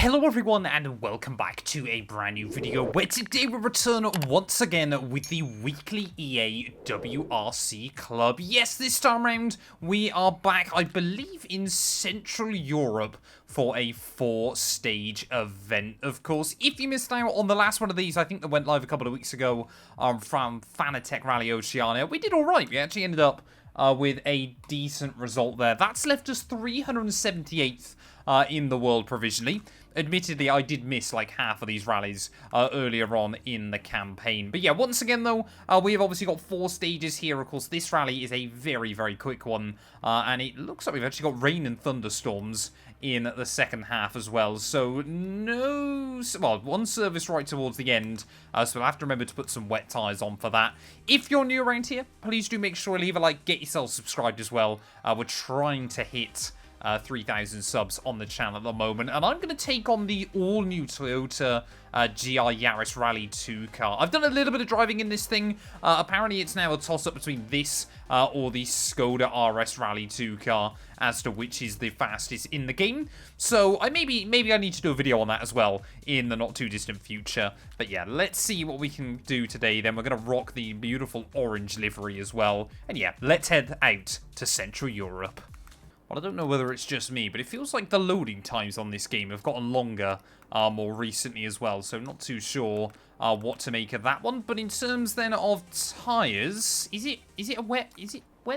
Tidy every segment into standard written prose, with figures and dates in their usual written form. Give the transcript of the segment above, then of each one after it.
Hello everyone and welcome back to a brand new video where today we return once again with the weekly EA WRC Club. Yes, this time around we are back, I believe, in Central Europe for a 4-stage event, of course. If you missed out on the last one of these, I think that went live a couple of weeks ago from Fanatec Rally Oceania, we did alright. We actually ended up with a decent result there. That's left us 378th in the world provisionally. Admittedly, I did miss like half of these rallies earlier on in the campaign. But yeah, once again though, we have obviously got 4 stages here. Of course, this rally is a very, very quick one. And it looks like we've actually got rain and thunderstorms in the second half as well. So well, one service right towards the end. So we'll have to remember to put some wet tyres on for that. If you're new around here, please do make sure to leave a like, get yourself subscribed as well. We're trying to hit 3,000 subs on the channel at the moment, and I'm going to take on the all-new Toyota GR Yaris Rally 2 car. I've done a little bit of driving in this thing. Apparently it's now a toss-up between this or the Skoda RS Rally 2 car as to which is the fastest in the game. So maybe I need to do a video on that as well in the not-too-distant future. But yeah, let's see what we can do today. Then we're going to rock the beautiful orange livery as well. And yeah, let's head out to Central Europe. Well, I don't know whether it's just me, but it feels like the loading times on this game have gotten longer more recently as well, so I'm not too sure what to make of that one. But in terms then of tyres, is it wet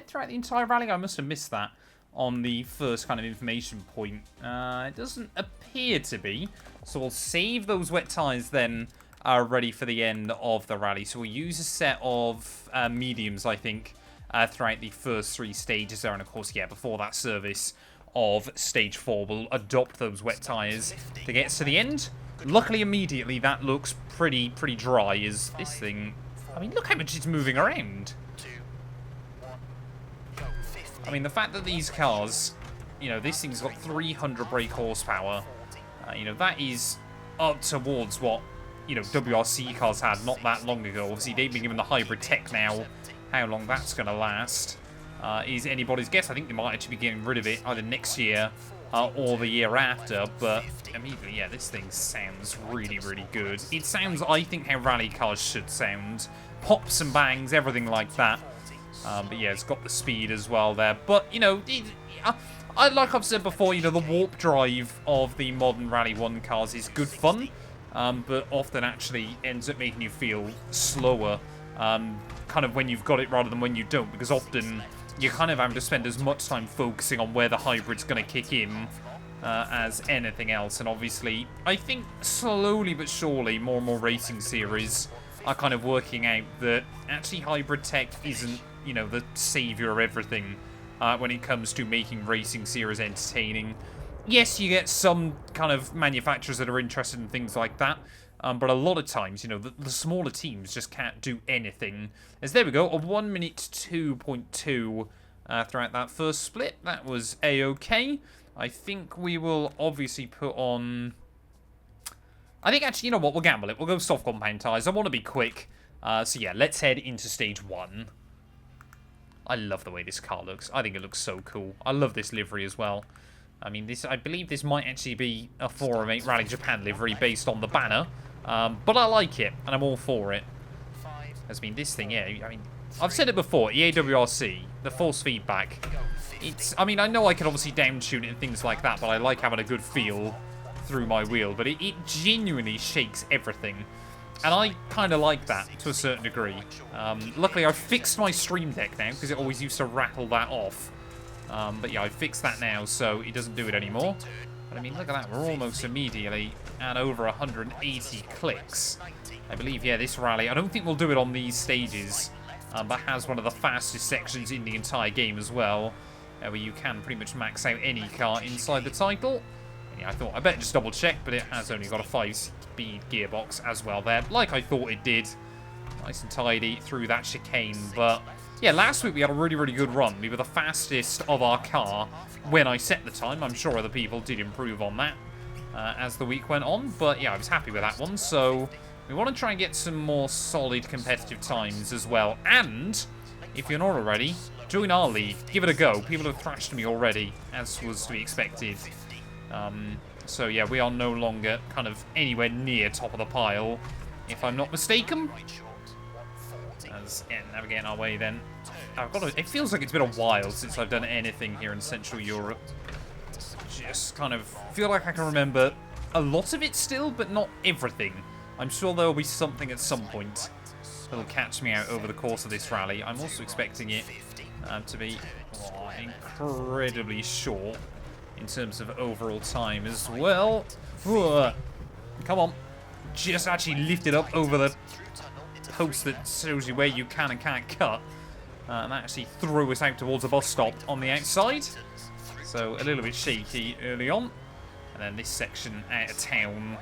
throughout the entire rally? I must have missed that on the first kind of information point. It doesn't appear to be, so we'll save those wet tyres then ready for the end of the rally. So we'll use a set of mediums, I think, throughout the first 3 stages there, and of course, yeah, before that service of stage 4, we'll adopt those wet tyres to get us to the end. Luckily, immediately, that looks pretty dry, as this thing, I mean, look how much it's moving around. I mean, the fact that these cars, you know, this thing's got 300 brake horsepower, you know, that is up towards what, you know, WRC cars had not that long ago. Obviously, they've been given the hybrid tech now. How long that's going to last is anybody's guess. I think they might actually be getting rid of it either next year or the year after. But immediately, yeah, this thing sounds really good. It sounds, I think, how rally cars should sound. Pops and bangs, everything like that. But yeah, it's got the speed as well there. But, you know, like I've said before, you know, the warp drive of the modern Rally 1 cars is good fun. But often actually ends up making you feel slower. Kind of when you've got it rather than when you don't, because often you're kind of having to spend as much time focusing on where the hybrid's going to kick in as anything else. And obviously, I think slowly but surely more and more racing series are kind of working out that actually hybrid tech isn't, you know, the savior of everything when it comes to making racing series entertaining. Yes, you get some kind of manufacturers that are interested in things like that. But a lot of times, you know, the smaller teams just can't do anything. As there we go, a 1 minute 2.2 throughout that first split. That was A-OK. I think we will obviously put on... I think actually, you know what, we'll gamble it. We'll go soft compound tyres. I want to be quick. So yeah, let's head into stage 1. I love the way this car looks. I think it looks so cool. I love this livery as well. I mean, I believe this might actually be a 408 Rally Japan livery based on the banner. But I like it, and I'm all for it. I mean, this thing, yeah, I mean, I've said it before, EA WRC, the force feedback, it's, I mean, I know I can obviously downtune it and things like that, but I like having a good feel through my wheel, but it genuinely shakes everything. And I kind of like that to a certain degree. Luckily, I've fixed my Stream Deck now, because it always used to rattle that off. But yeah, I fixed that now, so it doesn't do it anymore. But I mean, look at that. We're almost immediately at over 180 clicks. I believe, yeah, this rally, I don't think we'll do it on these stages, but has one of the fastest sections in the entire game as well, where you can pretty much max out any car inside the title. And yeah, I thought, I better just double check, but it has only got a 5-speed gearbox as well there, like I thought it did. Nice and tidy through that chicane, but... yeah, last week we had a really good run. We were the fastest of our car when I set the time. I'm sure other people did improve on that as the week went on. But yeah, I was happy with that one. So we want to try and get some more solid competitive times as well. And if you're not already, join our league. Give it a go. People have thrashed me already, as was to be expected. So yeah, we are no longer kind of anywhere near top of the pile, if I'm not mistaken. As yeah, navigating our way then. It feels like it's been a while since I've done anything here in Central Europe. Just kind of feel like I can remember a lot of it still, but not everything. I'm sure there'll be something at some point that'll catch me out over the course of this rally. I'm also expecting it to be incredibly short in terms of overall time as well. Come on. Just actually lift it up over the post that shows you where you can and can't cut. And actually threw us out towards a bus stop on the outside. So a little bit shaky early on. And then this section out of town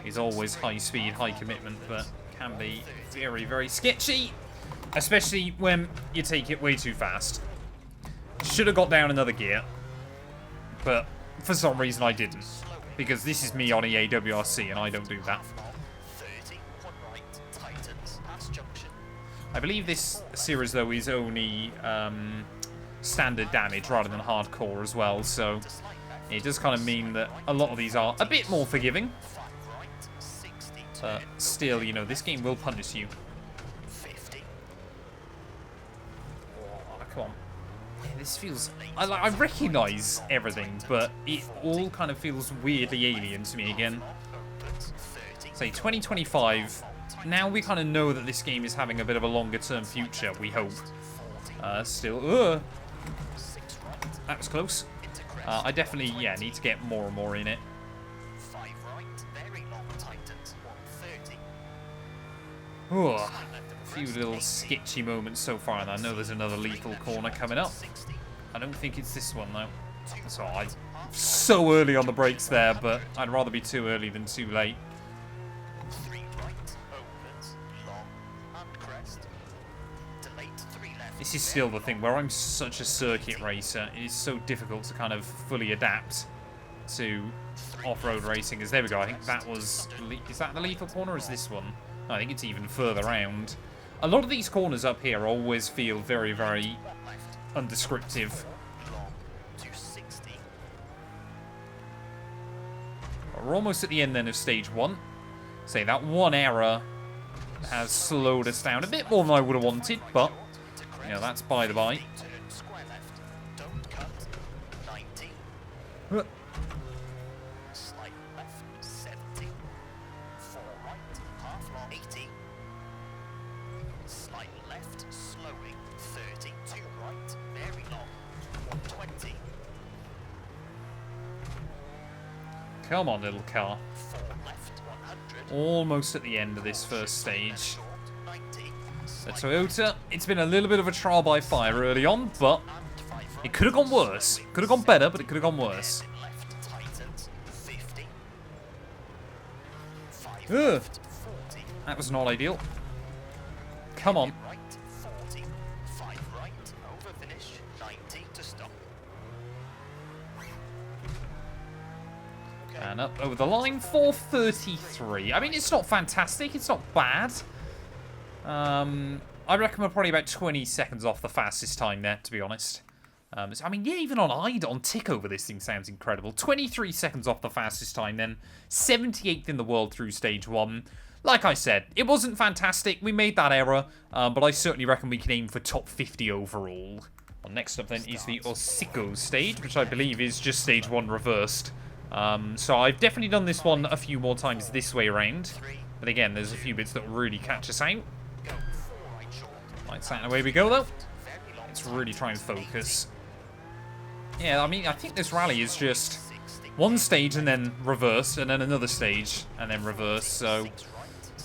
is always high speed, high commitment, but can be very, very sketchy. Especially when you take it way too fast. Should have got down another gear. But for some reason I didn't. Because this is me on EA WRC and I don't do that. I believe this series, though, is only standard damage rather than hardcore as well, so it does kind of mean that a lot of these are a bit more forgiving. But still, you know, this game will punish you. Oh, come on. Yeah, this feels... I recognise everything, but it all kind of feels weirdly alien to me again. Say, 2025... Now we kind of know that this game is having a bit of a longer-term future, we hope. Still, that was close. I definitely, yeah, need to get more and more in it. A few little sketchy moments so far, and I know there's another lethal corner coming up. I don't think it's this one, though. So I'm so early on the brakes there, but I'd rather be too early than too late. This is still the thing, where I'm such a circuit racer, it is so difficult to kind of fully adapt to off-road racing. As there we go, I think that was... Is that the lethal corner or is this one? No, I think it's even further round. A lot of these corners up here always feel very, very undescriptive. We're almost at the end then of stage 1. Say, that one error has slowed us down a bit more than I would have wanted, but... You know, that's by the by. Slight left, 70. 4 right, half long, 80. Slight left, slowing, 30. 2 right, very long, 120. Come on, little car. 4 left, 100. Almost at the end of this first stage. The Toyota, it's been a little bit of a trial by fire early on, but it could have gone worse. Could have gone better, but it could have gone worse. Ugh. That was not ideal. Come on. And up over the line, 4:33. I mean, it's not fantastic. It's not bad. I reckon we're probably about 20 seconds off the fastest time there, to be honest. I mean, yeah, even on tick over this thing sounds incredible. 23 seconds off the fastest time then. 78th in the world through stage 1. Like I said, it wasn't fantastic. We made that error, but I certainly reckon we can aim for top 50 overall. Well, next up then is the Osiko stage, which I believe is just stage 1 reversed. So I've definitely done this one a few more times this way around. But again, there's a few bits that really catch us out. Lights out and away we go, though. Let's really try and focus. Yeah, I mean, I think this rally is just one stage and then reverse, and then another stage and then reverse. So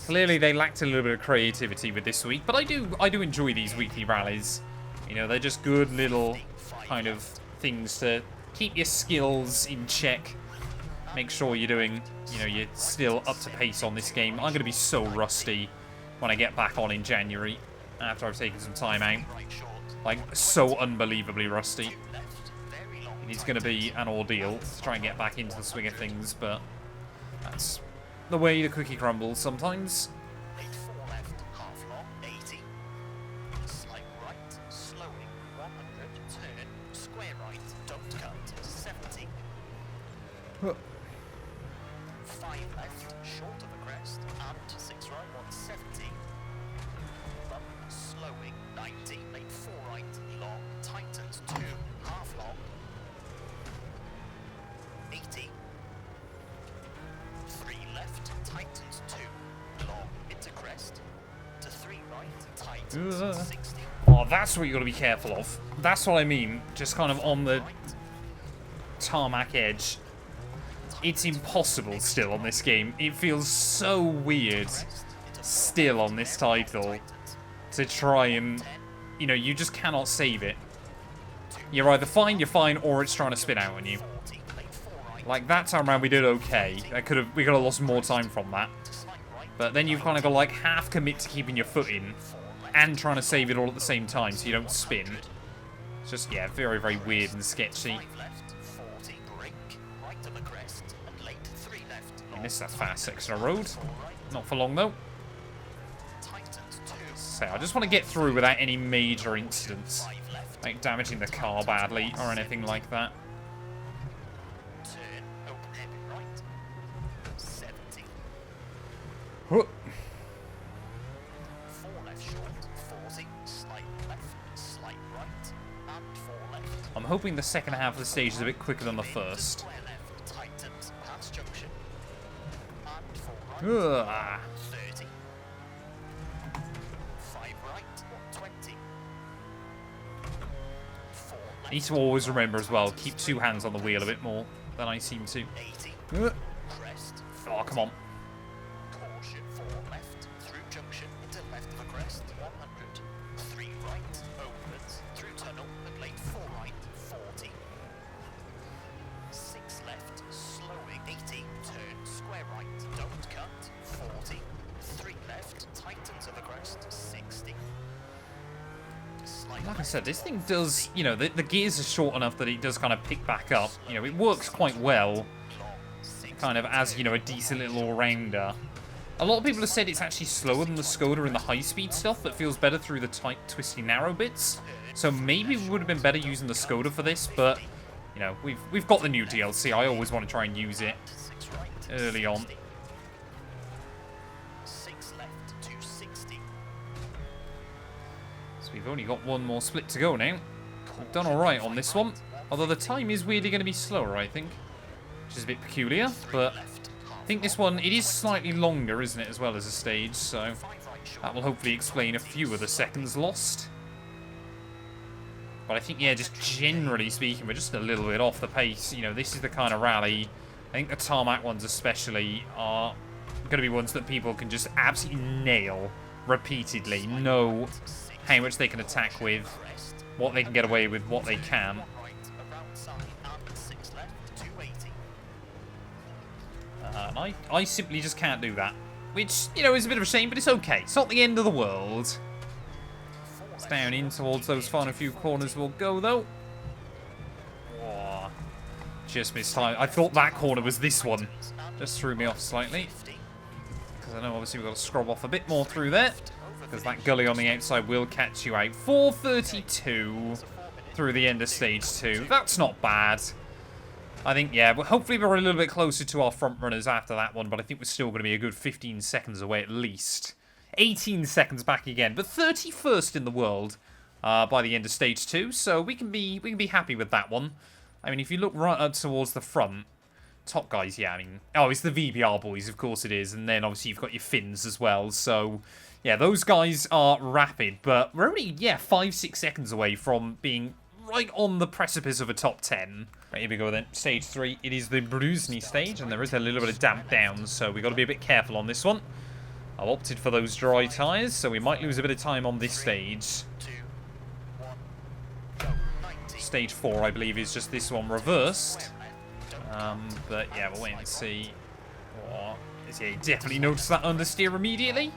clearly they lacked a little bit of creativity with this week. But I do enjoy these weekly rallies. You know, they're just good little kind of things to keep your skills in check. Make sure you're doing, you know, you're still up to pace on this game. I'm going to be so rusty when I get back on in January. After I've taken some time out. Like, so unbelievably rusty. It's going to be an ordeal to try and get back into the swing of things, but that's the way the cookie crumbles sometimes. 5 left, short of the crest, and 6 right, 170. Bump, slowing, 90, late 4 right, long, tightens 2, half long. 80. 3 left, tightens 2, long, into crest, to 3 right, tightens 60. Oh, that's what you got to be careful of. That's what I mean. Just kind of on the tarmac edge. It's impossible still on this game. It feels so weird still on this title to try and, you know, you just cannot save it. You're either fine, or it's trying to spin out on you. Like that time around we did okay. We could have lost more time from that. But then you've kind of got to like half commit to keeping your foot in and trying to save it all at the same time so you don't spin. It's just, yeah, very, very weird and sketchy. You missed that fast section of road. Not for long, though. So I just want to get through without any major incidents, like damaging the car badly or anything like that. Huh. I'm hoping the second half of the stage is a bit quicker than the first. Ugh. I need to always remember as well, keep 2 hands on the wheel a bit more than I seem to. Oh, come on. Caution, 4 left, through junction, into left of a crest, 100, 3 right, opens, through tunnel, and late 4 right, 40. 6 left, slowing, 80, turn, square right, don't cut, 40. 3 left, tightens of the crest, 60. Like I said, this thing does, you know, the gears are short enough that it does kind of pick back up. You know, it works quite well, kind of as, you know, a decent little all-rounder. A lot of people have said it's actually slower than the Skoda in the high-speed stuff, but feels better through the tight, twisty, narrow bits. So maybe we would have been better using the Skoda for this, but, you know, we've got the new DLC. I always want to try and use it early on. 6 left, 260. So we've only got 1 more split to go now. We've done alright on this one, although the time is weirdly going to be slower, I think. Which is a bit peculiar, but I think this one, it is slightly longer, isn't it, as well as a stage, so that will hopefully explain a few of the seconds lost. But I think, yeah, just generally speaking, we're just a little bit off the pace. You know, this is the kind of rally, I think the tarmac ones especially, are going to be ones that people can just absolutely nail repeatedly, know how much they can attack with, what they can get away with, what they can. And I simply just can't do that. Which, you know, is a bit of a shame, but it's okay. It's not the end of the world. It's down in towards those final few corners we'll go, though. Oh, just missed time. I thought that corner was this one. Just threw me off slightly. Because I know, obviously, we've got to scrub off a bit more through there. Because that gully on the outside will catch you out. 4:32 through the end of stage 2. That's not bad. I think, yeah, well, hopefully we're a little bit closer to our front runners after that one, but I think we're still going to be a good 15 seconds away at least. 18 seconds back again, but 31st in the world by the end of stage 2, so we can be happy with that one. I mean, if you look right up towards the front, top guys, yeah, I mean, oh, it's the VBR boys, of course it is, and then obviously you've got your Finns as well, so yeah, those guys are rapid, but we're only, yeah, 5-6 seconds away from being right on the precipice of a top 10. Right, here we go then. Stage 3. It is the Brusné stage, and there is a little bit of damp down, so we've got to be a bit careful on this one. I've opted for those dry tyres, so we might lose a bit of time on this stage. Stage 4, I believe, is just this one reversed. But yeah, we'll wait and see. Oh, yeah, you definitely notice that understeer immediately.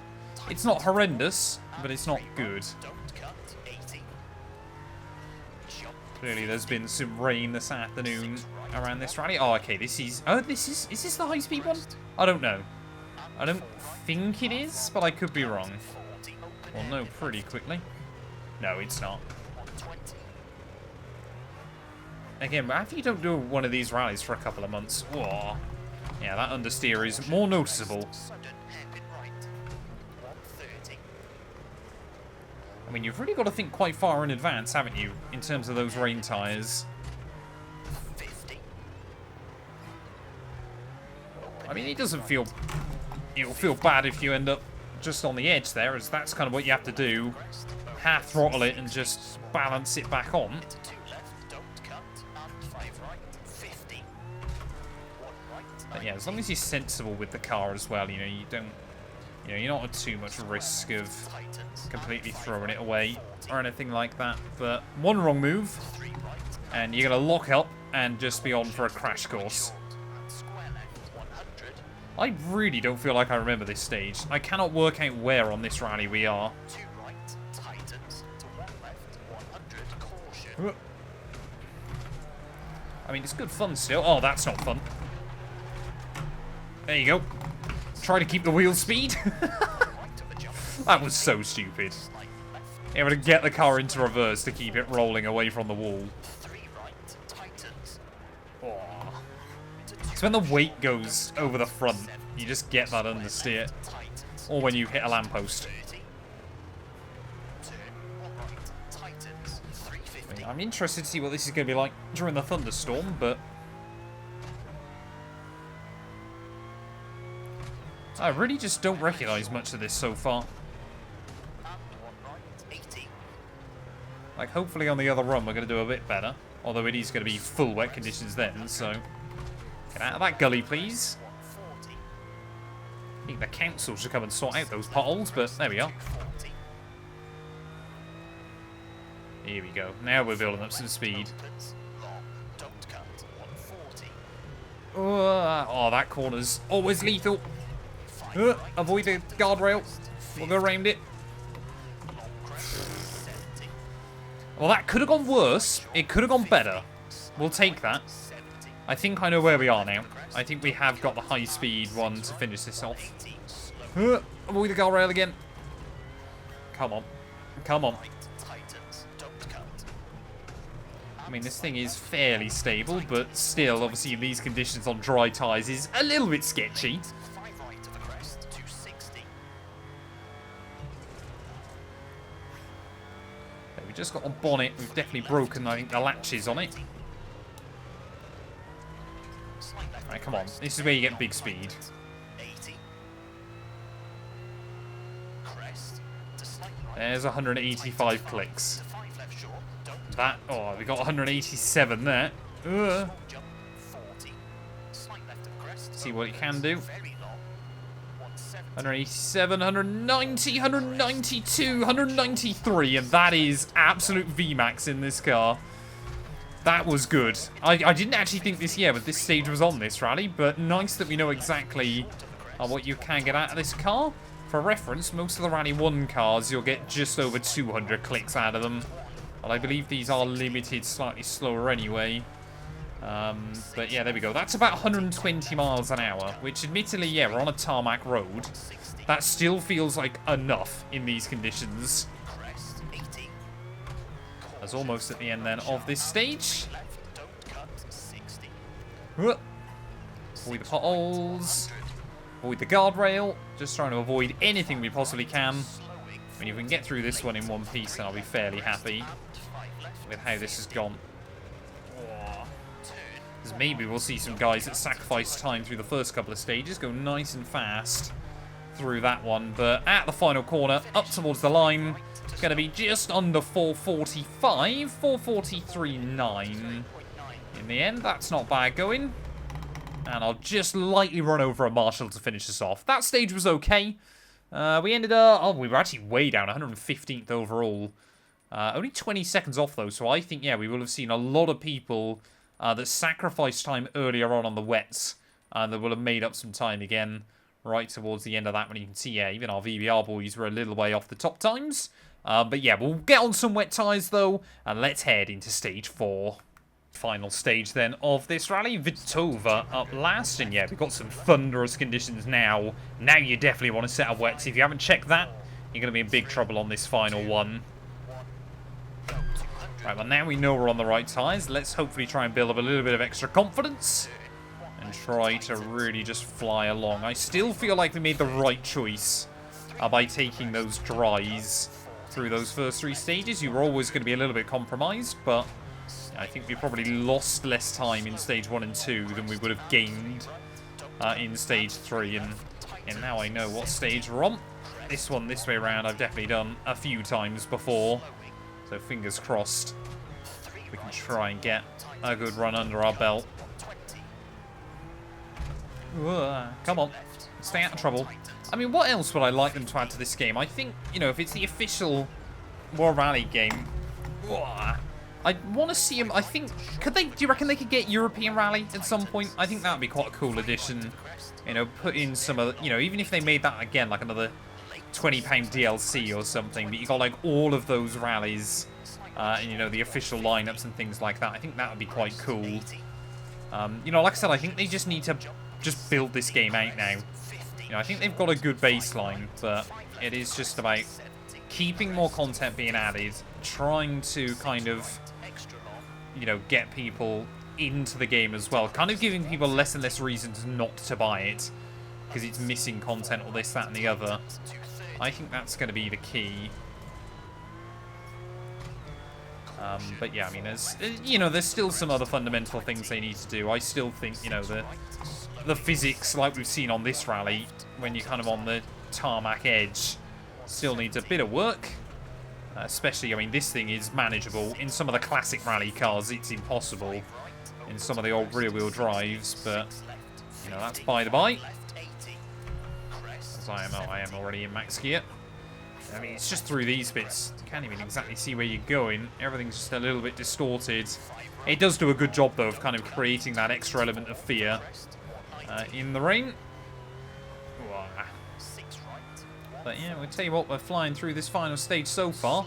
It's not horrendous, but it's not good. Clearly, there's been some rain this afternoon around this rally. Oh, okay, this is... Oh, is this the high-speed one? I don't know. I don't think it is, but I could be wrong. We'll know pretty quickly. No, it's not. Again, after you don't do one of these rallies for a couple of months, oh, Yeah, that understeer is more noticeable. Sudden hairpin right. 130. I mean, you've really got to think quite far in advance, haven't you, in terms of those rain tyres? 50. I mean, it doesn't feel... It'll feel bad if you end up just on the edge there, as that's kind of what you have to do. Half throttle it and just balance it back on. Into 2 left, don't cut, and 5 right. 50. 1 right. But yeah, as long as you're sensible with the car as well, you know, you don't... You know, you're not at too much risk of Tightens. completely throwing it away or anything like that. But one wrong move, 3 right. and you're going to lock up and just be on for a crash course. And square left. 100. I really don't feel like I remember this stage. I cannot work out where on this rally we are. 2 right. Tightens. To 1 left. 100. Caution. I mean, it's good fun still. Oh, that's not fun. There you go. Try to keep the wheel speed. That was so stupid. Able to get the car into reverse to keep it rolling away from the wall. 3 right. Tightens. Oh. It's when the weight goes over the front, you just get that understeer. Tightens. Or when you hit a lamppost. 30. Turn 1 right. Tightens. 350. I'm interested to see what this is going to be like during the thunderstorm, but... I really just don't recognise much of this so far. And 1 right. 80. Like, hopefully on the other run we're going to do a bit better. Although it is going to be full wet conditions then, so... Get out of that gully, please. 140. I think the council should come and sort out those potholes, but there we are. 240. Here we go. Now we're building up some speed. Opens. Long. Don't cut. 140. Oh, that corner's always lethal. 5 right. Avoid the guardrail. We'll go around it. Long crest. 70. Well, that could have gone worse. It could have gone better. We'll take that. 70. I think I know where we are now. I think we have got the high-speed one to finish this off. 80. Slow. Avoid the guardrail again. Come on. Come on. Right. Tightens. Don't cut. I mean, this thing is fairly stable, but still, obviously, in these conditions on dry tyres is a little bit sketchy. 5 right to the crest. 260. We just got on bonnet. We've definitely broken, I think, the latches on it. Slight left. Right, come on. This is where you get big speed. 80. Crest. To slight right. There's 185 clicks. To 5 left short. Don't That, oh, we got 187 there. jump. 40. Slight left of crest. See what it can do. Very long. 170. 187, 190, 192, 193, and that is absolute VMAX in this car. That was good. I didn't actually think this stage was on this rally, but nice that we know exactly what you can get out of this car. For reference, most of the Rally 1 cars, you'll get just over 200 clicks out of them. But I believe these are limited slightly slower anyway. But yeah, there we go. That's about 120 miles an hour, which admittedly, yeah, we're on a tarmac road. That still feels like enough in these conditions. Crest. 80. That's almost at the end then of this stage. Left. Don't cut. 60. Avoid the potholes. Avoid the guardrail. Just trying to avoid anything we possibly can. Slowing. I mean, if we can get through this one in one piece, then I'll be fairly happy And 5 left. with how this has gone. Turn. Because maybe we'll see some guys that sacrifice time through the first couple of stages go nice and fast through that one. But at the final corner, up towards the line, it's going to be just under 445, 443.9. In the end, that's not bad going. And I'll just lightly run over a Marshall to finish this off. That stage was okay. We ended up... Oh, we were actually way down, 115th overall. Only 20 seconds off, though, so I think, yeah, we will have seen a lot of people that sacrificed time earlier on the wets that will have made up some time again right towards the end of that one. You can see, yeah, even our VBR boys were a little way off the top times. But yeah, we'll get on some wet tyres, though, and let's head into stage 4. Final stage, then, of this rally. Vitova up last, and yeah, we've got some thunderous conditions now. Now you definitely want to set up wets. If you haven't checked that, you're going to be in big trouble on this final one. Right, well, now we know we're on the right tyres. Let's hopefully try and build up a little bit of extra confidence and try to really just fly along. I still feel like we made the right choice by taking those dries through those first 3 stages. You were always going to be a little bit compromised, but I think we probably lost less time in stage 1 and 2 than we would have gained in stage 3. And now I know what stage we're on. This one, this way around, I've definitely done a few times before. So fingers crossed we can try and get a good run under our belt. Come on, stay out of trouble. I mean, what else would I like them to add to this game? I think, you know, if it's the official World Rally game, I want to see them. I think, do you reckon they could get European Rally at some point? I think that would be quite a cool addition. You know, put in some of, you know, even if they made that again, like another £20 DLC or something, but you got like all of those rallies, and you know, the official lineups and things like that. I think that would be quite cool. You know, like I said, I think they just need to just build this game out now. You know, I think they've got a good baseline, but it is just about keeping more content being added, trying to kind of, you know, get people into the game as well, kind of giving people less and less reasons not to buy it because it's missing content or this, that, and the other. I think that's going to be the key. But yeah, I mean, there's, you know, there's still some other fundamental things they need to do. I still think, you know, the physics, like we've seen on this rally, when you're kind of on the tarmac edge, still needs a bit of work. Especially, I mean, this thing is manageable. In some of the classic rally cars, it's impossible. In some of the old rear-wheel drives, but, you know, that's by the by. As I am already in max gear. I mean, it's just through these bits. You can't even exactly see where you're going. Everything's just a little bit distorted. It does do a good job, though, of kind of creating that extra element of fear in the rain. But yeah, we'll tell you what, we're flying through this final stage so far.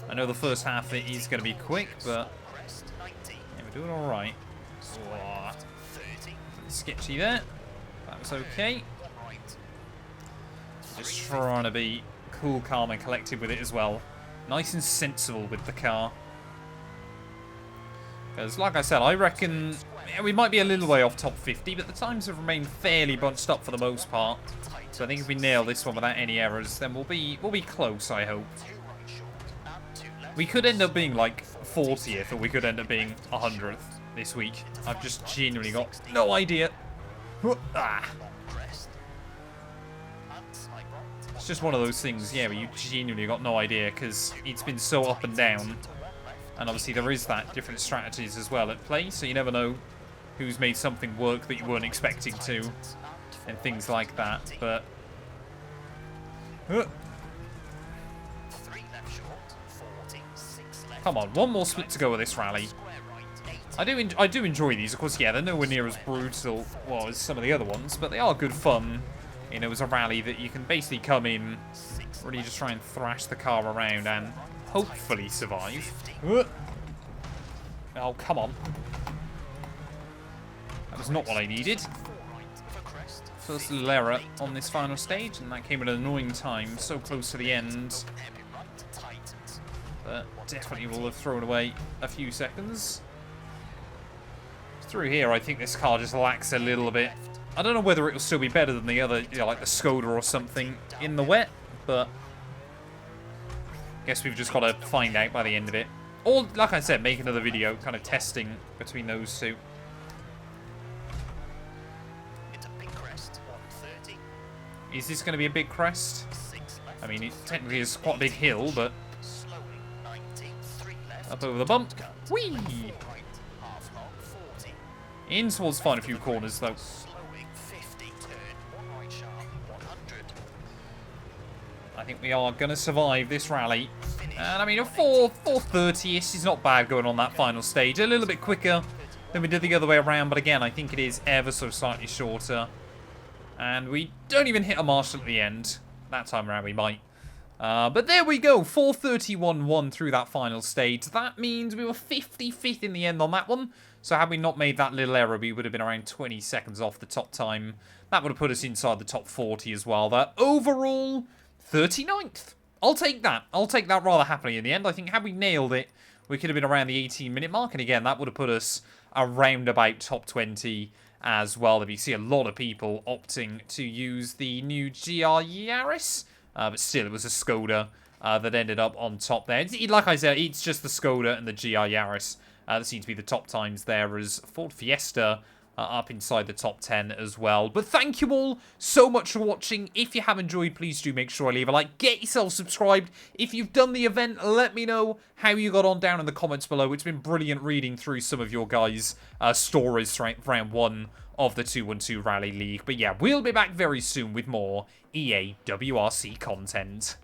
I know the first half of it is going to be quick, but yeah, we're doing all right. Sketchy there. That was okay. Just trying to be cool, calm, and collected with it as well. Nice and sensible with the car. Because, like I said, I reckon we might be a little way off top 50, but the times have remained fairly bunched up for the most part. So I think if we nail this one without any errors, then we'll be close, I hope. We could end up being like 40th, or we could end up being 100th this week. I've just genuinely got no idea. It's just one of those things, yeah, where you genuinely got no idea, because it's been so up and down. And obviously there is that different strategies as well at play, so you never know who's made something work that you weren't expecting to, and things like that. But come on, one more split to go with this rally. I do enjoy these, of course. Yeah, they're nowhere near as brutal, well, as some of the other ones, but they are good fun. You know, it's a rally that you can basically come in, really just try and thrash the car around and hopefully survive. Oh, come on. That was not what I needed. First little error on this final stage, and that came at an annoying time, so close to the end. But definitely will have thrown away a few seconds. Through here, I think this car just lacks a little bit. I don't know whether it'll still be better than the other, you know, like the Skoda or something in the wet, but I guess we've just got to find out by the end of it. Or, like I said, make another video kind of testing between those two. Is this going to be a big crest? I mean, it technically is quite a big hill, but up over the bump. Whee! In towards final few corners, though. I think we are going to survive this rally. And I mean, a 4:30-ish is not bad going on that final stage. A little bit quicker than we did the other way around, but again, I think it is ever so slightly shorter. And we don't even hit a marshal at the end. That time around we might. But there we go, 4:31.1 through that final stage. That means we were 55th in the end on that one. So had we not made that little error, we would have been around 20 seconds off the top time. That would have put us inside the top 40 as well. That overall 39th. I'll take that. I'll take that rather happily in the end. I think had we nailed it, we could have been around the 18-minute mark. And again, that would have put us around about top 20 as well. That you see a lot of people opting to use the new GR Yaris, but still it was a Skoda that ended up on top there. Like I said, it's just the Skoda and the GR Yaris that seem to be the top times there, as Ford Fiesta up inside the top 10 as well. But thank you all so much for watching. If you have enjoyed, please do make sure I leave a like. Get yourself subscribed. If you've done the event, let me know how you got on down in the comments below. It's been brilliant reading through some of your guys' stories throughout round 1 of the 212 Rally League. But yeah, we'll be back very soon with more EA WRC content.